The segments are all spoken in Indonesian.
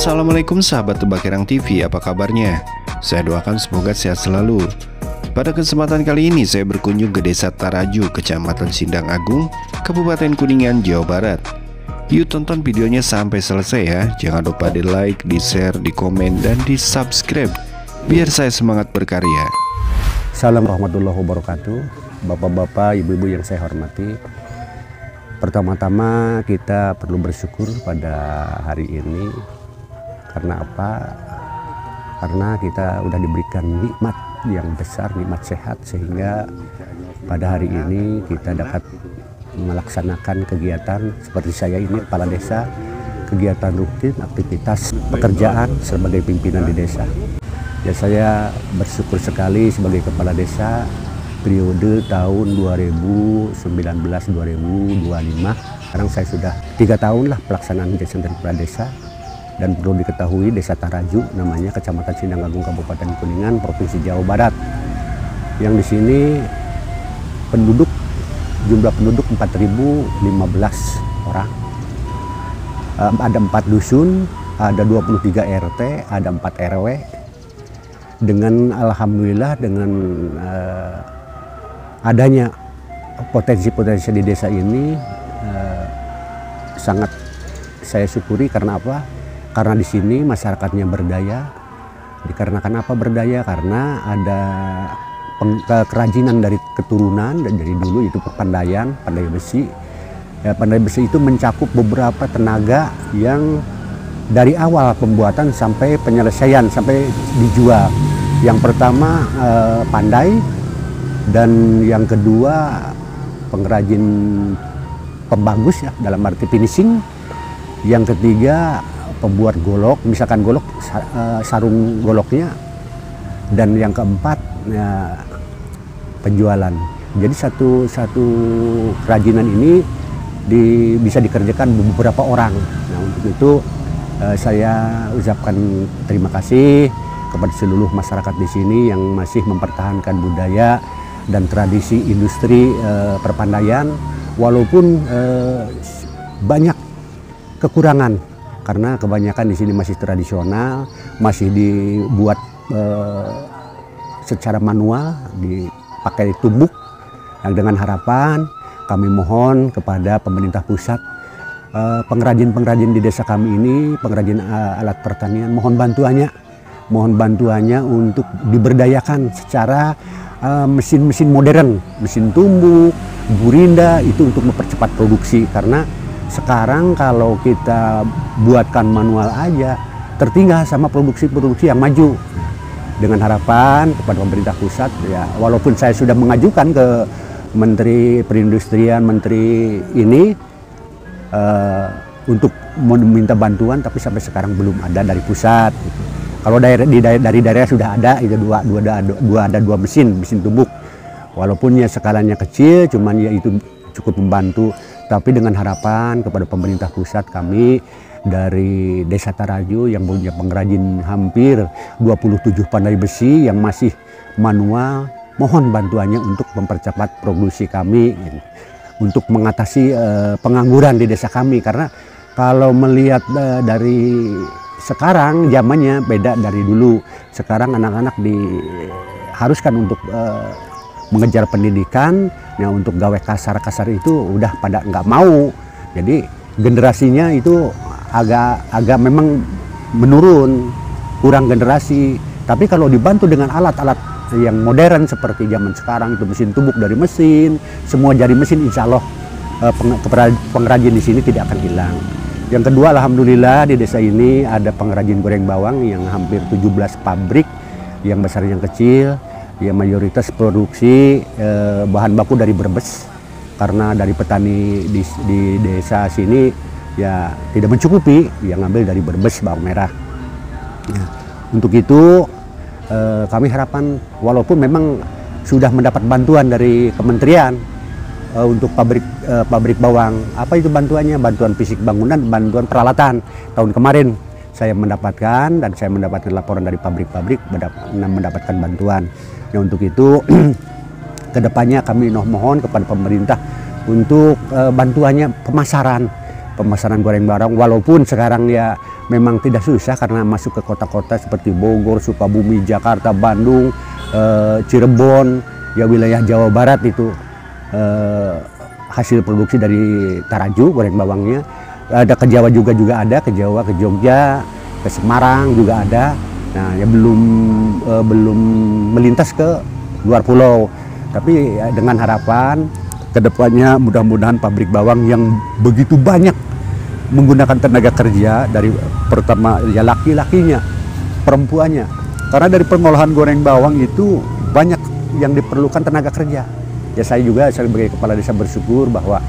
Assalamualaikum sahabat Tebakirang TV, apa kabarnya? Saya doakan semoga sehat selalu. Pada kesempatan kali ini saya berkunjung ke Desa Taraju, Kecamatan Sindang Agung, Kabupaten Kuningan, Jawa Barat. Yuk tonton videonya sampai selesai ya. Jangan lupa di like, di share, di komen, dan di subscribe biar saya semangat berkarya. Assalamualaikum warahmatullahi wabarakatuh. Bapak-bapak, ibu-ibu yang saya hormati, pertama-tama kita perlu bersyukur pada hari ini. Karena apa? Karena kita udah diberikan nikmat yang besar, nikmat sehat, sehingga pada hari ini kita dapat melaksanakan kegiatan seperti saya ini, kepala desa, kegiatan rutin, aktivitas pekerjaan sebagai pimpinan di desa. Ya, saya bersyukur sekali sebagai kepala desa periode tahun 2019-2025. Sekarang saya sudah 3 tahun lah pelaksanaan kegiatan kepala desa. Dan perlu diketahui Desa Taraju namanya, Kecamatan Sindang Agung, Kabupaten Kuningan, Provinsi Jawa Barat. Yang di sini jumlah penduduk 4.015 orang. Ada 4 dusun, ada 23 RT, ada 4 RW. Dengan alhamdulillah dengan adanya potensi-potensi di desa ini sangat saya syukuri. Karena apa? Karena di sini masyarakatnya berdaya. Dikarenakan apa berdaya? Karena ada kerajinan dari keturunan, dan dari dulu itu pandai besi. Ya, pandai besi itu mencakup beberapa tenaga yang dari awal pembuatan sampai penyelesaian, sampai dijual. Yang pertama pandai, dan yang kedua pengrajin pembagus ya, dalam arti finishing. Yang ketiga pembuat golok, misalkan golok, sarung goloknya. Dan yang keempat ya, penjualan. Jadi satu kerajinan ini bisa dikerjakan beberapa orang. Nah, untuk itu saya ucapkan terima kasih kepada seluruh masyarakat di sini yang masih mempertahankan budaya dan tradisi industri perpandaian, walaupun banyak kekurangan. Karena kebanyakan di sini masih tradisional, masih dibuat secara manual, dipakai tumbuk. Yang dengan harapan kami mohon kepada pemerintah pusat, pengrajin-pengrajin di desa kami ini, pengrajin alat pertanian, mohon bantuannya untuk diberdayakan secara mesin-mesin modern, mesin tumbuk, gurinda, itu untuk mempercepat produksi. Karena sekarang kalau kita buatkan manual aja, tertinggal sama produksi-produksi yang maju. Dengan harapan kepada pemerintah pusat, ya, walaupun saya sudah mengajukan ke Menteri Perindustrian, Menteri ini untuk meminta bantuan, tapi sampai sekarang belum ada dari pusat. Kalau dari daerah sudah ada, itu ada dua mesin tumbuk. Walaupun ya skalanya kecil, cuman ya itu cukup membantu. Tapi dengan harapan kepada pemerintah pusat, kami dari Desa Taraju yang punya pengrajin hampir 27 pandai besi yang masih manual, mohon bantuannya untuk mempercepat produksi kami, untuk mengatasi pengangguran di desa kami. Karena kalau melihat dari sekarang, zamannya beda dari dulu. Sekarang anak-anak diharuskan untuk mengejar pendidikan. Nah, untuk gawe kasar-kasar itu udah pada nggak mau. Jadi generasinya itu agak memang menurun, kurang generasi. Tapi kalau dibantu dengan alat-alat yang modern seperti zaman sekarang, itu mesin tumbuk dari mesin, semua dari mesin, insya Allah pengrajin di sini tidak akan hilang. Yang kedua, alhamdulillah di desa ini ada pengrajin goreng bawang yang hampir 17 pabrik, yang besar yang kecil. Ya, mayoritas produksi bahan baku dari Brebes, karena dari petani di desa sini ya tidak mencukupi, yang ngambil dari Brebes bawang merah. Ya, untuk itu kami harapan, walaupun memang sudah mendapat bantuan dari kementerian untuk pabrik bawang, apa itu bantuannya? Bantuan fisik bangunan, bantuan peralatan. Tahun kemarin saya mendapatkan, dan saya mendapatkan laporan dari pabrik-pabrik mendapatkan bantuan. Nah, untuk itu kedepannya kami mohon kepada pemerintah untuk bantuannya pemasaran. pemasaran goreng bawang, walaupun sekarang ya memang tidak susah karena masuk ke kota-kota seperti Bogor, Sukabumi, Jakarta, Bandung, Cirebon, ya wilayah Jawa Barat itu hasil produksi dari Taraju goreng bawangnya. Ada ke Jawa juga ada, ke Jawa, ke Jogja, ke Semarang juga ada. Nah, ya belum melintas ke luar pulau. Tapi ya, dengan harapan kedepannya mudah-mudahan pabrik bawang yang begitu banyak menggunakan tenaga kerja dari pertama ya laki-lakinya, perempuannya. Karena dari pengolahan goreng bawang itu banyak yang diperlukan tenaga kerja. Ya saya juga sebagai kepala desa bersyukur bahwa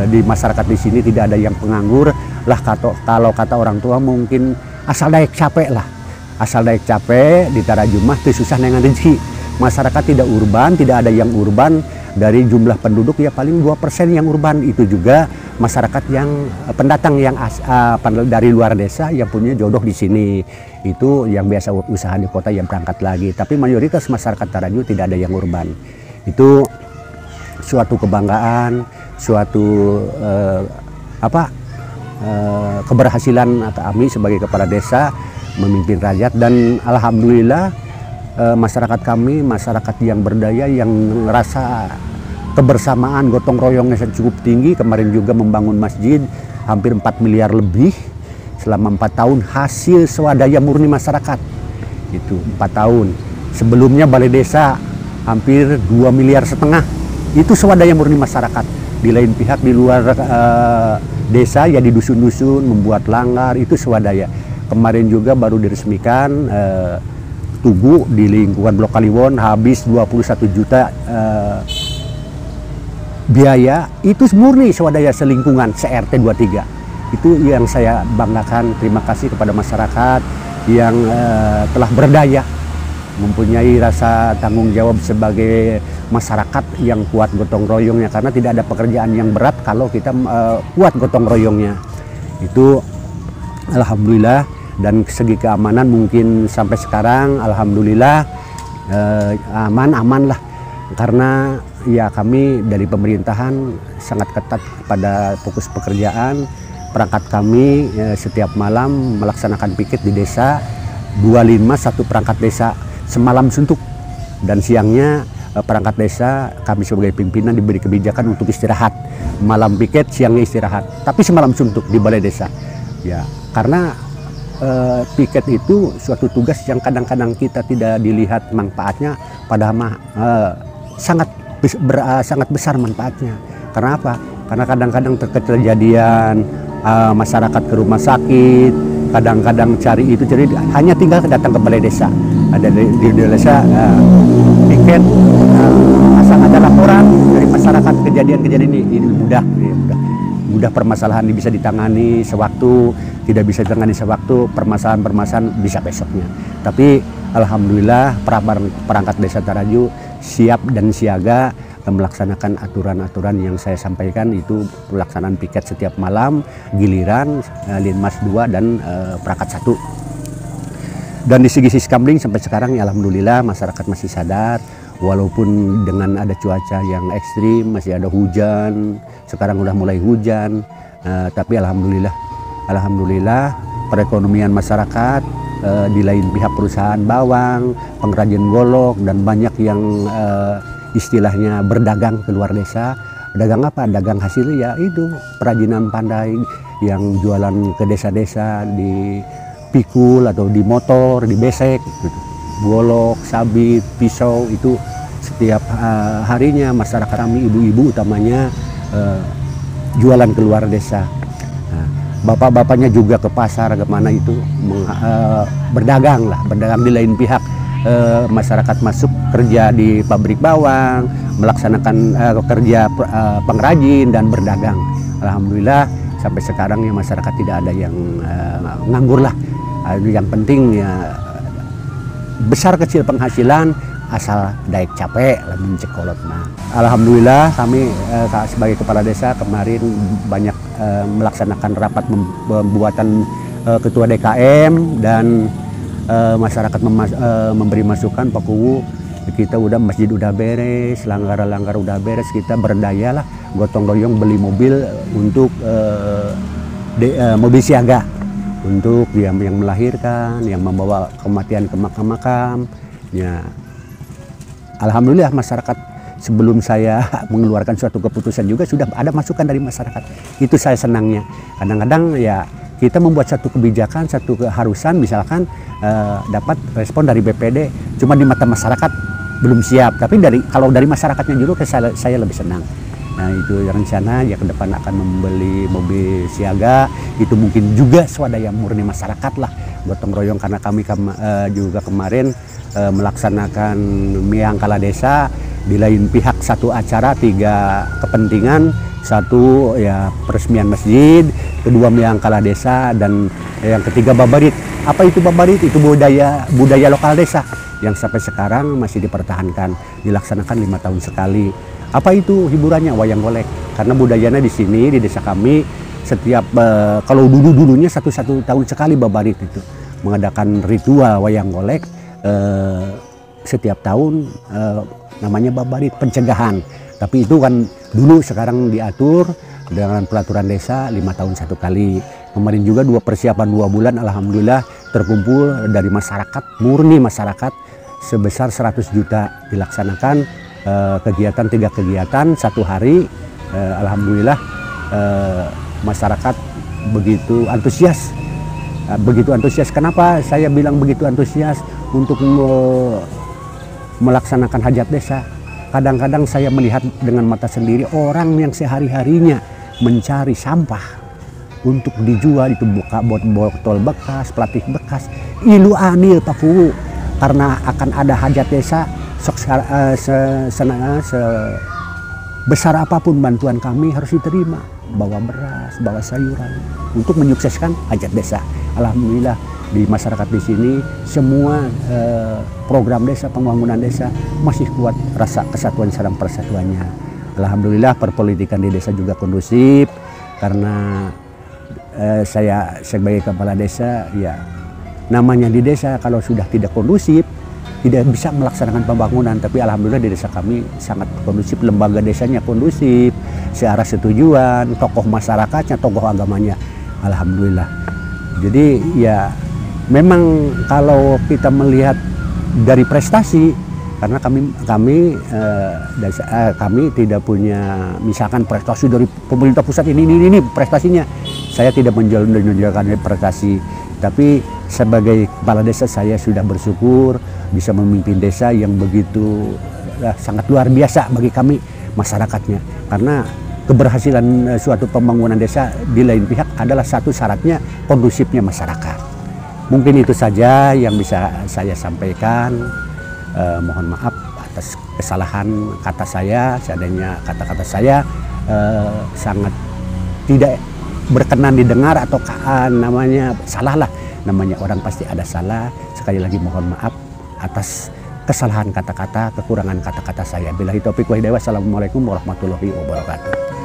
di masyarakat di sini tidak ada yang penganggur lah. Kalau kata orang tua mungkin asal daek capek lah. Asal daek capek di Tarajumah itu susah dengan rezeki. Masyarakat tidak urban, tidak ada yang urban. Dari jumlah penduduk ya paling 2% yang urban. Itu juga masyarakat yang pendatang yang dari luar desa yang punya jodoh di sini. Itu yang biasa usaha di kota yang berangkat lagi. Tapi mayoritas masyarakat Taraju tidak ada yang urban. Itu suatu kebanggaan, suatu keberhasilan kami sebagai kepala desa memimpin rakyat. Dan alhamdulillah masyarakat kami masyarakat yang berdaya, yang ngerasa kebersamaan gotong royongnya cukup tinggi. Kemarin juga membangun masjid hampir 4 miliar lebih selama 4 tahun, hasil swadaya murni masyarakat. Itu 4 tahun. Sebelumnya balai desa hampir 2,5 miliar, itu swadaya murni masyarakat. Di lain pihak di luar desa ya di dusun-dusun membuat langgar, itu swadaya. Kemarin juga baru diresmikan Tugu di lingkungan Blok Kaliwon habis 21 juta biaya, itu murni swadaya selingkungan se-RT 23. Itu yang saya banggakan. Terima kasih kepada masyarakat yang telah berdaya, mempunyai rasa tanggung jawab sebagai masyarakat yang kuat gotong royongnya, karena tidak ada pekerjaan yang berat kalau kita kuat gotong royongnya. Itu alhamdulillah. Dan segi keamanan mungkin sampai sekarang alhamdulillah aman lah, karena ya kami dari pemerintahan sangat ketat pada fokus pekerjaan. Perangkat kami setiap malam melaksanakan piket di desa 25 satu perangkat desa semalam suntuk, dan siangnya perangkat desa kami sebagai pimpinan diberi kebijakan untuk istirahat, malam piket siangnya istirahat, tapi semalam suntuk di balai desa ya, karena piket itu suatu tugas yang kadang-kadang kita tidak dilihat manfaatnya, padahal sangat besar manfaatnya. Karena apa? Karena kadang-kadang terkejadian masyarakat ke rumah sakit, kadang-kadang cari itu, jadi hanya tinggal datang ke balai desa. Ada di desa piket, asal ada laporan dari masyarakat kejadian-kejadian ini mudah permasalahan ini bisa ditangani sewaktu, tidak bisa ditangani sewaktu, permasalahan bisa besoknya. Tapi alhamdulillah perangkat desa Taraju siap dan siaga melaksanakan aturan-aturan yang saya sampaikan, itu pelaksanaan piket setiap malam, giliran Linmas 2 dan perangkat 1. Dan di segi Siskambling sampai sekarang ya alhamdulillah masyarakat masih sadar, walaupun dengan ada cuaca yang ekstrim, masih ada hujan, sekarang udah mulai hujan, tapi alhamdulillah perekonomian masyarakat di lain pihak perusahaan bawang, pengrajin golok, dan banyak yang istilahnya berdagang ke luar desa. Dagang apa? Dagang hasil ya itu perajinan pandai yang jualan ke desa-desa di pikul atau di motor, di besek gitu. Golok, sabit, pisau, itu setiap harinya masyarakat kami, ibu-ibu utamanya jualan keluar desa. Nah, bapak-bapaknya juga ke pasar kemana itu berdagang di lain pihak. Masyarakat masuk kerja di pabrik bawang, melaksanakan kerja pengrajin dan berdagang. Alhamdulillah sampai sekarang ya masyarakat tidak ada yang nganggur lah. Yang penting ya besar kecil penghasilan, asal daek capek lah mencekolot mah. Alhamdulillah kami sebagai kepala desa kemarin banyak melaksanakan rapat pembuatan ketua DKM, dan masyarakat memberi masukan Pak Kuwu, kita udah masjid udah beres, langgar udah beres, kita berdaya lah gotong royong beli mobil untuk mobil siaga untuk yang melahirkan, yang membawa kematian ke makam-makam. Ya, alhamdulillah masyarakat sebelum saya mengeluarkan suatu keputusan juga sudah ada masukan dari masyarakat. Itu saya senangnya. Kadang-kadang ya kita membuat satu kebijakan, satu keharusan, misalkan dapat respon dari BPD, cuma di mata masyarakat belum siap. Tapi kalau dari masyarakatnya dulu saya lebih senang. Nah, itu rencana ya ke depan akan membeli mobil siaga. Itu mungkin juga swadaya murni masyarakat lah, gotong royong, karena kami juga kemarin melaksanakan Miang Kala Desa. Di lain pihak satu acara, 3 kepentingan, satu ya peresmian masjid, kedua Miang Kala Desa, dan yang ketiga Babarit. Apa itu Babarit? Itu budaya lokal desa yang sampai sekarang masih dipertahankan, dilaksanakan 5 tahun sekali. Apa itu hiburannya? Wayang golek. Karena budayanya di sini di desa kami setiap kalau dulunya satu tahun sekali Babarit itu mengadakan ritual wayang golek setiap tahun, namanya Babarit pencegahan. Tapi itu kan dulu, sekarang diatur dengan peraturan desa 5 tahun 1 kali. Kemarin juga persiapan 2 bulan, alhamdulillah terkumpul dari masyarakat, murni masyarakat, sebesar 100 juta dilaksanakan. Kegiatan 3 kegiatan 1 hari, alhamdulillah masyarakat begitu antusias. Kenapa saya bilang begitu antusias untuk melaksanakan hajat desa? Kadang-kadang saya melihat dengan mata sendiri orang yang sehari-harinya mencari sampah untuk dijual, itu buka botol bekas, plastik bekas, ilu anil paku, karena akan ada hajat desa. Sebesar apapun bantuan kami harus diterima, bawa beras, bawa sayuran untuk menyukseskan hajat desa. Alhamdulillah di masyarakat di sini semua program desa, pembangunan desa masih kuat rasa kesatuan dan persatuannya. Alhamdulillah perpolitikan di desa juga kondusif, karena saya sebagai kepala desa, ya namanya di desa kalau sudah tidak kondusif tidak bisa melaksanakan pembangunan. Tapi alhamdulillah di desa kami sangat kondusif, lembaga desanya kondusif, searah setujuan, tokoh masyarakatnya, tokoh agamanya, alhamdulillah. Jadi ya memang kalau kita melihat dari prestasi, karena kami tidak punya misalkan prestasi dari pemerintah pusat ini prestasinya. Saya tidak menunjukkan prestasi, tapi sebagai kepala desa saya sudah bersyukur bisa memimpin desa yang begitu sangat luar biasa bagi kami masyarakatnya. Karena keberhasilan suatu pembangunan desa di lain pihak adalah satu syaratnya kondusifnya masyarakat. Mungkin itu saja yang bisa saya sampaikan. Mohon maaf atas kesalahan kata saya, seandainya kata-kata saya sangat tidak berkenan didengar atau namanya salah lah. Namanya orang pasti ada salah. Sekali lagi mohon maaf atas kesalahan kata-kata, kekurangan kata-kata saya. Billahi taufiq wal hidayah. Wassalamualaikum warahmatullahi wabarakatuh.